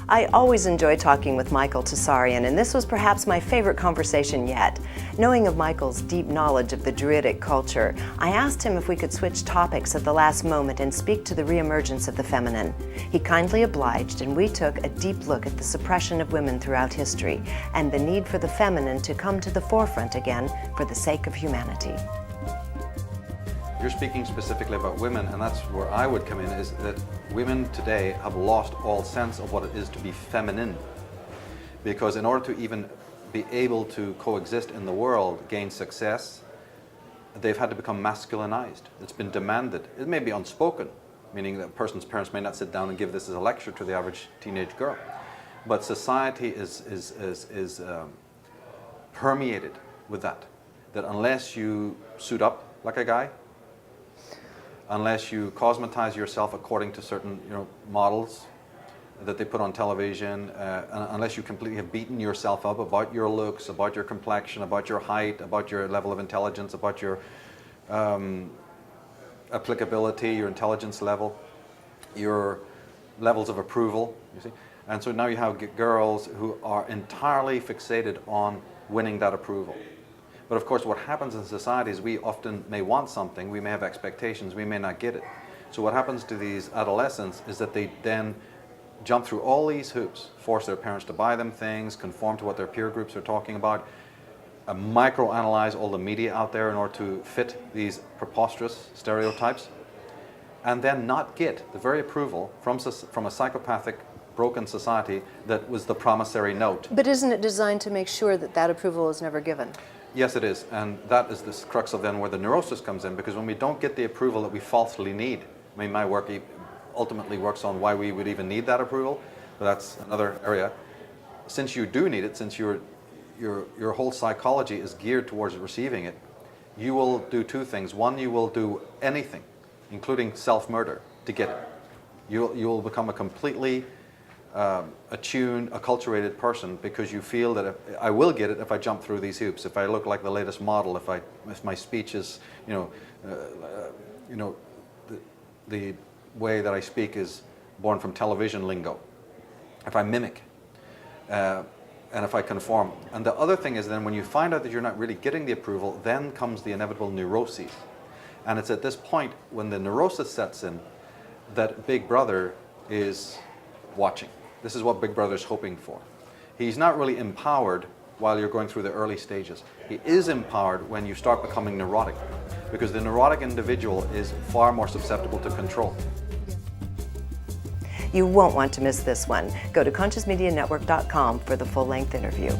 I always enjoy talking with Michael Tsarion, and this was perhaps my favorite conversation yet. Knowing of Michael's deep knowledge of the Druidic culture, I asked him if we could switch topics at the last moment and speak to the reemergence of the feminine. He kindly obliged, and we took a deep look at the suppression of women throughout history and the need for the feminine to come to the forefront again for the sake of humanity. You're speaking specifically about women, and that's where I would come in, is that women today have lost all sense of what it is to be feminine. Because in order to even be able to coexist in the world, gain success, they've had to become masculinized. It's been demanded. It may be unspoken, meaning that a person's parents may not sit down and give this as a lecture to the average teenage girl. But society is permeated with that unless you suit up like a guy, unless you cosmetize yourself according to certain models that they put on television, unless you completely have beaten yourself up about your looks, about your complexion, about your height, about your level of intelligence, about your applicability, your intelligence level, your levels of approval, you see. And so now you have girls who are entirely fixated on winning that approval. But of course what happens in society is we often may want something, we may have expectations, we may not get it. So what happens to these adolescents is that they then jump through all these hoops, force their parents to buy them things, conform to what their peer groups are talking about, microanalyze all the media out there in order to fit these preposterous stereotypes, and then not get the very approval from a psychopathic, broken society that was the promissory note. But isn't it designed to make sure that that approval is never given? Yes, it is, and that is the crux of then where the neurosis comes in, because when we don't get the approval that we falsely need, I mean, my work ultimately works on why we would even need that approval, but that's another area. Since you do need it, since your whole psychology is geared towards receiving it, you will do two things. One, you will do anything, including self-murder, to get it. You will become a completely attuned, acculturated person, because you feel that I will get it if I jump through these hoops, if I look like the latest model, if my speech is, the way that I speak is born from television lingo, if I mimic, and if I conform. And the other thing is then when you find out that you're not really getting the approval, then comes the inevitable neuroses. And it's at this point when the neurosis sets in that Big Brother is watching. This is what Big Brother is hoping for. He's not really empowered while you're going through the early stages. He is empowered when you start becoming neurotic, because the neurotic individual is far more susceptible to control. You won't want to miss this one. Go to ConsciousMediaNetwork.com for the full-length interview.